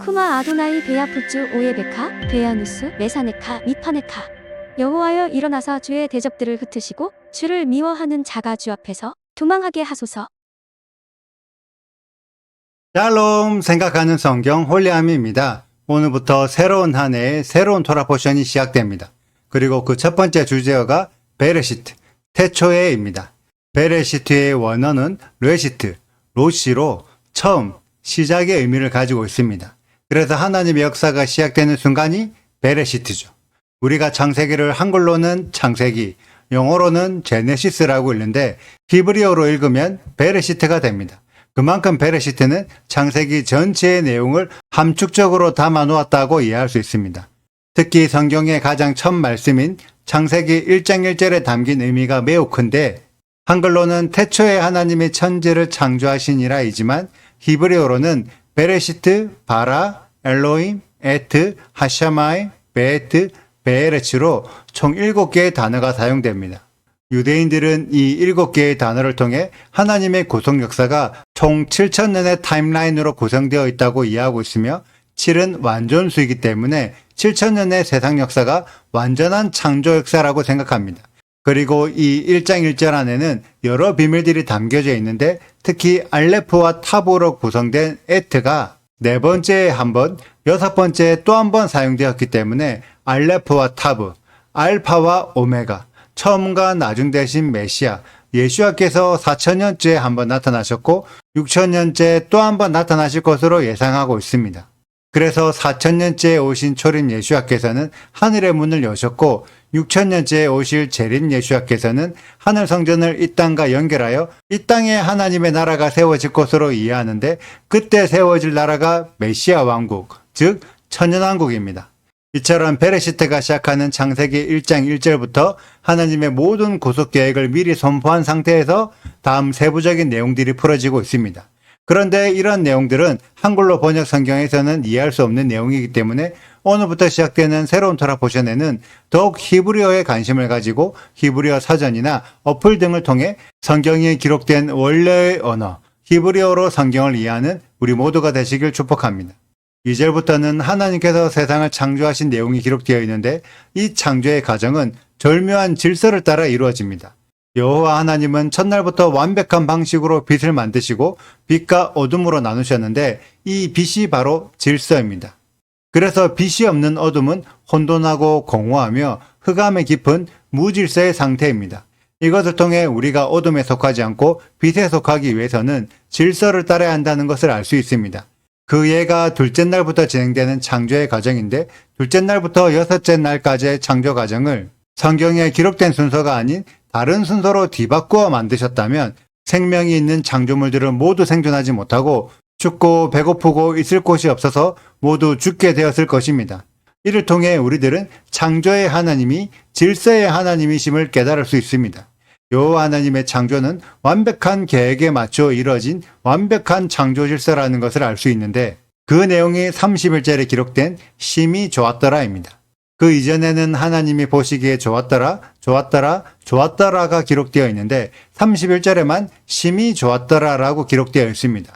쿠마 아도나이 베야푸츠 오예베카 베야누스 메사네카 미파네카. 여호와여 일어나사 주의 대적들을 흩으시고 주를 미워하는 자가 주 앞에서 도망하게 하소서. 샬롬 생각하는 성경 홀리함입니다. 오늘부터 새로운 한 해의 새로운 토라 포션이 시작됩니다. 그리고 그 첫 번째 주제어가 베레시트, 태초에입니다. 베레시트의 원어는 레시트, 로시로 처음, 시작의 의미를 가지고 있습니다. 그래서 하나님의 역사가 시작되는 순간이 베레시트죠. 우리가 창세기를 한글로는 창세기, 영어로는 제네시스라고 읽는데 히브리어로 읽으면 베레시트가 됩니다. 그만큼 베레시트는 창세기 전체의 내용을 함축적으로 담아 놓았다고 이해할 수 있습니다. 특히 성경의 가장 첫 말씀인 창세기 1장 1절에 담긴 의미가 매우 큰데 한글로는 태초에 하나님이 천지를 창조하시니라이지만 히브리어로는 베레시트, 바라, 엘로임, 에트, 하샤마이, 베에트, 베에레츠로 총 7개의 단어가 사용됩니다. 유대인들은 이 7개의 단어를 통해 하나님의 구속 역사가 총 7,000년의 타임라인으로 구성되어 있다고 이해하고 있으며 7은 완전수이기 때문에 7,000년의 세상 역사가 완전한 창조 역사라고 생각합니다. 그리고 이 1장 1절 안에는 여러 비밀들이 담겨져 있는데 특히 알레프와 타브로 구성된 에트가 4번째에 한 번, 6번째에 또 한 번 사용되었기 때문에 알레프와 타브, 알파와 오메가, 처음과 나중 대신 메시아, 예수와께서 4,000년째에 한 번 나타나셨고 6,000년째에 또 한 번 나타나실 것으로 예상하고 있습니다. 그래서 4,000년째에 오신 초림 예수와께서는 하늘의 문을 여셨고 6,000년째에 오실 재림 예수와께서는 하늘 성전을 이 땅과 연결하여 이 땅에 하나님의 나라가 세워질 것으로 이해하는데 그때 세워질 나라가 메시아 왕국, 즉 천년왕국입니다. 이처럼 베레시트가 시작하는 창세기 1장 1절부터 하나님의 모든 구속 계획을 미리 선포한 상태에서 다음 세부적인 내용들이 풀어지고 있습니다. 그런데 이런 내용들은 한글로 번역 성경에서는 이해할 수 없는 내용이기 때문에 오늘부터 시작되는 새로운 토라 포션에는 더욱 히브리어에 관심을 가지고 히브리어 사전이나 어플 등을 통해 성경에 기록된 원래의 언어, 히브리어로 성경을 이해하는 우리 모두가 되시길 축복합니다. 2절부터는 하나님께서 세상을 창조하신 내용이 기록되어 있는데 이 창조의 과정은 절묘한 질서를 따라 이루어집니다. 여호와 하나님은 첫날부터 완벽한 방식으로 빛을 만드시고 빛과 어둠으로 나누셨는데 이 빛이 바로 질서입니다. 그래서 빛이 없는 어둠은 혼돈하고 공허하며 흑암에 깊은 무질서의 상태입니다. 이것을 통해 우리가 어둠에 속하지 않고 빛에 속하기 위해서는 질서를 따라야 한다는 것을 알 수 있습니다. 그 예가 둘째 날부터 진행되는 창조의 과정인데 둘째 날부터 여섯째 날까지의 창조 과정을 성경에 기록된 순서가 아닌 다른 순서로 뒤바꾸어 만드셨다면 생명이 있는 창조물들은 모두 생존하지 못하고 춥고 배고프고 있을 곳이 없어서 모두 죽게 되었을 것입니다. 이를 통해 우리들은 창조의 하나님이 질서의 하나님이심을 깨달을 수 있습니다. 여호와 하나님의 창조는 완벽한 계획에 맞춰 이뤄진 완벽한 창조 질서라는 것을 알 수 있는데 그 내용이 31절에 기록된 심히 좋았더라입니다. 그 이전에는 하나님이 보시기에 좋았더라, 좋았더라, 좋았더라가 기록되어 있는데 31절에만 심히 좋았더라라고 기록되어 있습니다.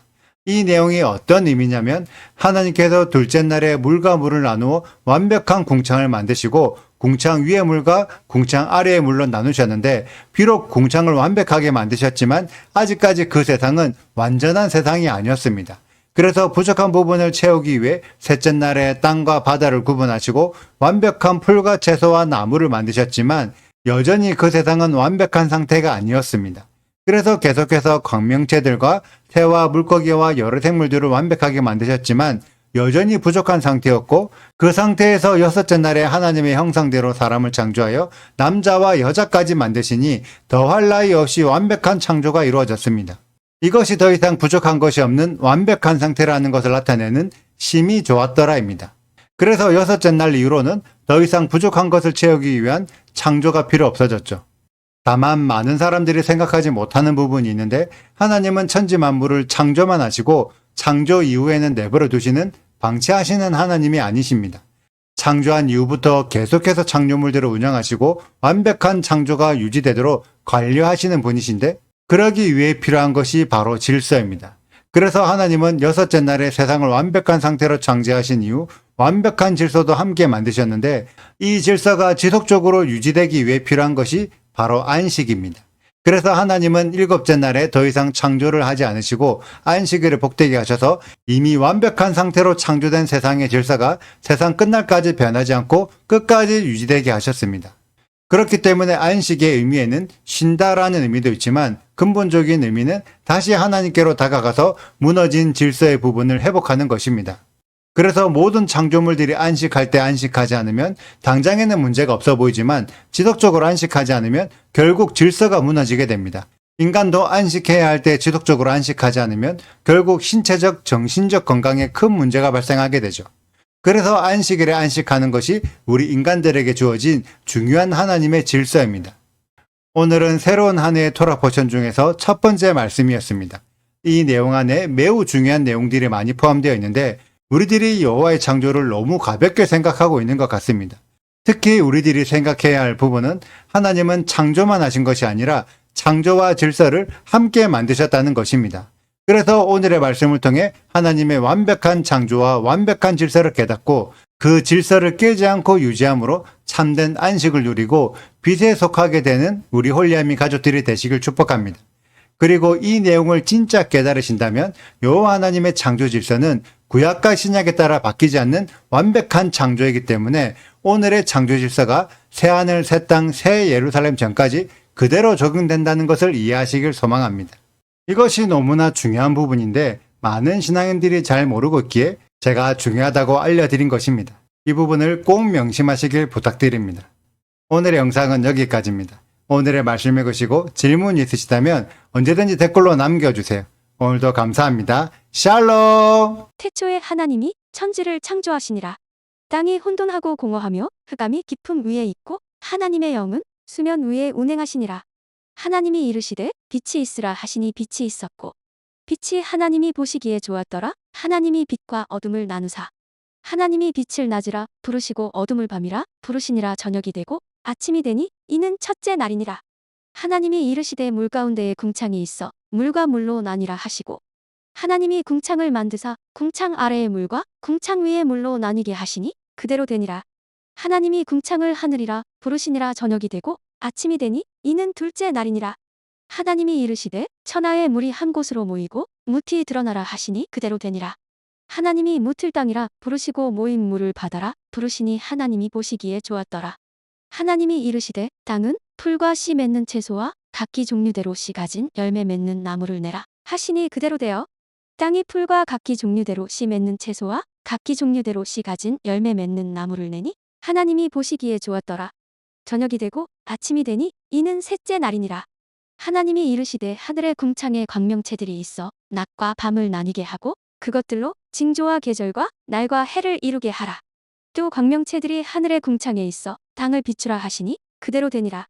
이 내용이 어떤 의미냐면 하나님께서 둘째 날에 물과 물을 나누어 완벽한 궁창을 만드시고 궁창 위의 물과 궁창 아래의 물로 나누셨는데 비록 궁창을 완벽하게 만드셨지만 아직까지 그 세상은 완전한 세상이 아니었습니다. 그래서 부족한 부분을 채우기 위해 셋째 날에 땅과 바다를 구분하시고 완벽한 풀과 채소와 나무를 만드셨지만 여전히 그 세상은 완벽한 상태가 아니었습니다. 그래서 계속해서 광명체들과 새와 물고기와 여러 생물들을 완벽하게 만드셨지만 여전히 부족한 상태였고 그 상태에서 여섯째 날에 하나님의 형상대로 사람을 창조하여 남자와 여자까지 만드시니 더할 나위 없이 완벽한 창조가 이루어졌습니다. 이것이 더 이상 부족한 것이 없는 완벽한 상태라는 것을 나타내는 심히 좋았더라입니다. 그래서 여섯째 날 이후로는 더 이상 부족한 것을 채우기 위한 창조가 필요 없어졌죠. 다만 많은 사람들이 생각하지 못하는 부분이 있는데 하나님은 천지 만물을 창조만 하시고 창조 이후에는 내버려 두시는 방치하시는 하나님이 아니십니다. 창조한 이후부터 계속해서 창조물들을 운영하시고 완벽한 창조가 유지되도록 관리하시는 분이신데 그러기 위해 필요한 것이 바로 질서입니다. 그래서 하나님은 여섯째 날에 세상을 완벽한 상태로 창조하신 이후 완벽한 질서도 함께 만드셨는데 이 질서가 지속적으로 유지되기 위해 필요한 것이 바로 안식입니다. 그래서 하나님은 일곱째 날에 더 이상 창조를 하지 않으시고 안식일을 복되게 하셔서 이미 완벽한 상태로 창조된 세상의 질서가 세상 끝날까지 변하지 않고 끝까지 유지되게 하셨습니다. 그렇기 때문에 안식의 의미에는 쉰다라는 의미도 있지만 근본적인 의미는 다시 하나님께로 다가가서 무너진 질서의 부분을 회복하는 것입니다. 그래서 모든 창조물들이 안식할 때 안식하지 않으면 당장에는 문제가 없어 보이지만 지속적으로 안식하지 않으면 결국 질서가 무너지게 됩니다. 인간도 안식해야 할 때 지속적으로 안식하지 않으면 결국 신체적, 정신적 건강에 큰 문제가 발생하게 되죠. 그래서 안식일에 안식하는 것이 우리 인간들에게 주어진 중요한 하나님의 질서입니다. 오늘은 새로운 한 해의 토라 포션 중에서 첫 번째 말씀이었습니다. 이 내용 안에 매우 중요한 내용들이 많이 포함되어 있는데 우리들이 여호와의 창조를 너무 가볍게 생각하고 있는 것 같습니다. 특히 우리들이 생각해야 할 부분은 하나님은 창조만 하신 것이 아니라 창조와 질서를 함께 만드셨다는 것입니다. 그래서 오늘의 말씀을 통해 하나님의 완벽한 창조와 완벽한 질서를 깨닫고 그 질서를 깨지 않고 유지함으로 참된 안식을 누리고 빛에 속하게 되는 우리 홀리아미 가족들이 되시길 축복합니다. 그리고 이 내용을 진짜 깨달으신다면 여호와 하나님의 창조 질서는 구약과 신약에 따라 바뀌지 않는 완벽한 창조이기 때문에 오늘의 창조 질서가 새하늘, 새 땅, 새 예루살렘 전까지 그대로 적용된다는 것을 이해하시길 소망합니다. 이것이 너무나 중요한 부분인데 많은 신앙인들이 잘 모르고 있기에 제가 중요하다고 알려드린 것입니다. 이 부분을 꼭 명심하시길 부탁드립니다. 오늘의 영상은 여기까지입니다. 오늘의 말씀 읽으시고 질문 있으시다면 언제든지 댓글로 남겨주세요. 오늘도 감사합니다. 샬롬! 태초에 하나님이 천지를 창조하시니라. 땅이 혼돈하고 공허하며 흑암이 깊음 위에 있고 하나님의 영은 수면 위에 운행하시니라. 하나님이 이르시되 빛이 있으라 하시니 빛이 있었고 빛이 하나님이 보시기에 좋았더라. 하나님이 빛과 어둠을 나누사 하나님이 빛을 낮이라 부르시고 어둠을 밤이라 부르시니라. 저녁이 되고 아침이 되니 이는 첫째 날이니라. 하나님이 이르시되 물 가운데에 궁창이 있어 물과 물로 나뉘라 하시고 하나님이 궁창을 만드사 궁창 아래의 물과 궁창 위의 물로 나뉘게 하시니 그대로 되니라. 하나님이 궁창을 하늘이라 부르시니라. 저녁이 되고 아침이 되니 이는 둘째 날이니라. 하나님이 이르시되 천하의 물이 한 곳으로 모이고 무티 드러나라 하시니 그대로 되니라. 하나님이 무틀 땅이라 부르시고 모인 물을 바다라 부르시니 하나님이 보시기에 좋았더라. 하나님이 이르시되 땅은 풀과 씨 맺는 채소와 각기 종류대로 씨 가진 열매 맺는 나무를 내라 하시니 그대로 되어 땅이 풀과 각기 종류대로 씨 맺는 채소와 각기 종류대로 씨 가진 열매 맺는 나무를 내니 하나님이 보시기에 좋았더라. 저녁이 되고 아침이 되니 이는 셋째 날이니라. 하나님이 이르시되 하늘의 궁창에 광명체들이 있어 낮과 밤을 나뉘게 하고 그것들로 징조와 계절과 날과 해를 이루게 하라. 또 광명체들이 하늘의 궁창에 있어 땅을 비추라 하시니 그대로 되니라.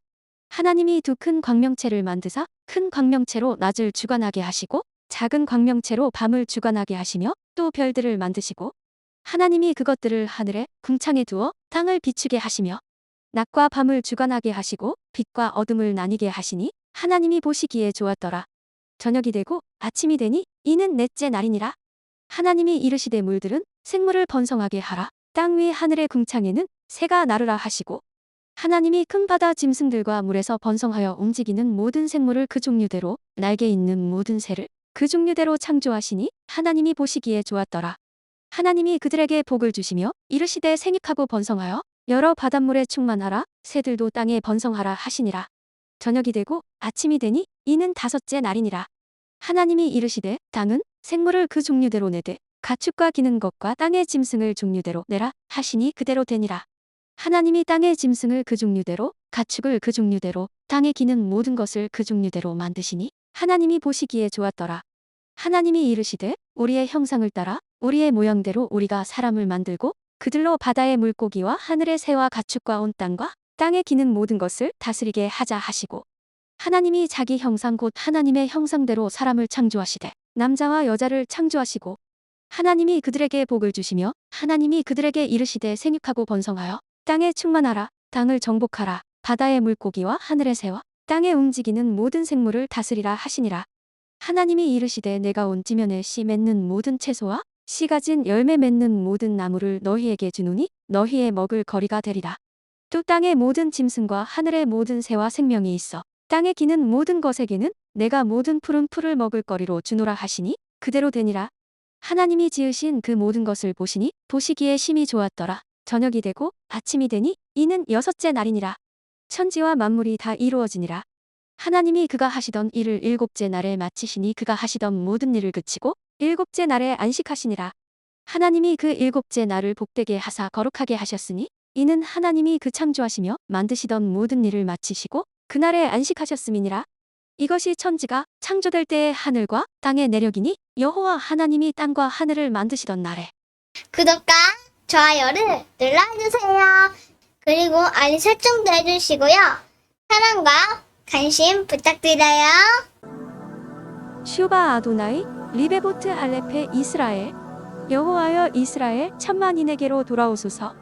하나님이 두 큰 광명체를 만드사 큰 광명체로 낮을 주관하게 하시고 작은 광명체로 밤을 주관하게 하시며 또 별들을 만드시고 하나님이 그것들을 하늘의 궁창에 두어 땅을 비추게 하시며 낮과 밤을 주관하게 하시고 빛과 어둠을 나뉘게 하시니 하나님이 보시기에 좋았더라. 저녁이 되고 아침이 되니 이는 넷째 날이니라. 하나님이 이르시되 물들은 생물을 번성하게 하라. 땅 위 하늘의 궁창에는 새가 나르라 하시고 하나님이 큰 바다 짐승들과 물에서 번성하여 움직이는 모든 생물을 그 종류대로 날개 있는 모든 새를 그 종류대로 창조하시니 하나님이 보시기에 좋았더라. 하나님이 그들에게 복을 주시며 이르시되 생육하고 번성하여 여러 바닷물에 충만하라. 새들도 땅에 번성하라 하시니라. 저녁이 되고 아침이 되니 이는 다섯째 날이니라. 하나님이 이르시되 땅은 생물을 그 종류대로 내되 가축과 기는 것과 땅의 짐승을 종류대로 내라 하시니 그대로 되니라. 하나님이 땅의 짐승을 그 종류대로 가축을 그 종류대로 땅에 기는 모든 것을 그 종류대로 만드시니 하나님이 보시기에 좋았더라. 하나님이 이르시되 우리의 형상을 따라 우리의 모양대로 우리가 사람을 만들고 그들로 바다의 물고기와 하늘의 새와 가축과 온 땅과 땅에 기는 모든 것을 다스리게 하자 하시고 하나님이 자기 형상 곧 하나님의 형상대로 사람을 창조하시되 남자와 여자를 창조하시고 하나님이 그들에게 복을 주시며 하나님이 그들에게 이르시되 생육하고 번성하여 땅에 충만하라. 땅을 정복하라. 바다의 물고기와 하늘의 새와 땅에 움직이는 모든 생물을 다스리라 하시니라. 하나님이 이르시되 내가 온 지면에 씨 맺는 모든 채소와 씨 가진 열매 맺는 모든 나무를 너희에게 주노니 너희의 먹을 거리가 되리라. 또 땅의 모든 짐승과 하늘의 모든 새와 생명이 있어 땅에 기는 모든 것에게는 내가 모든 푸른 풀을 먹을 거리로 주노라 하시니 그대로 되니라. 하나님이 지으신 그 모든 것을 보시니 보시기에 심히 좋았더라. 저녁이 되고 아침이 되니 이는 여섯째 날이니라. 천지와 만물이 다 이루어지니라. 하나님이 그가 하시던 일을 일곱째 날에 마치시니 그가 하시던 모든 일을 그치고 일곱째 날에 안식하시니라. 하나님이 그 일곱째 날을 복되게 하사 거룩하게 하셨으니 이는 하나님이 그 창조하시며 만드시던 모든 일을 마치시고 그날에 안식하셨음이니라. 이것이 천지가 창조될 때의 하늘과 땅의 내력이니 여호와 하나님이 땅과 하늘을 만드시던 날에. 구독과 좋아요를 눌러주세요. 그리고 알림 설정도 해주시고요. 사랑과 관심 부탁드려요. 슈바 아도나이 리베보트 할레페 이스라엘 여호와여 이스라엘 천만인에게로 돌아오소서.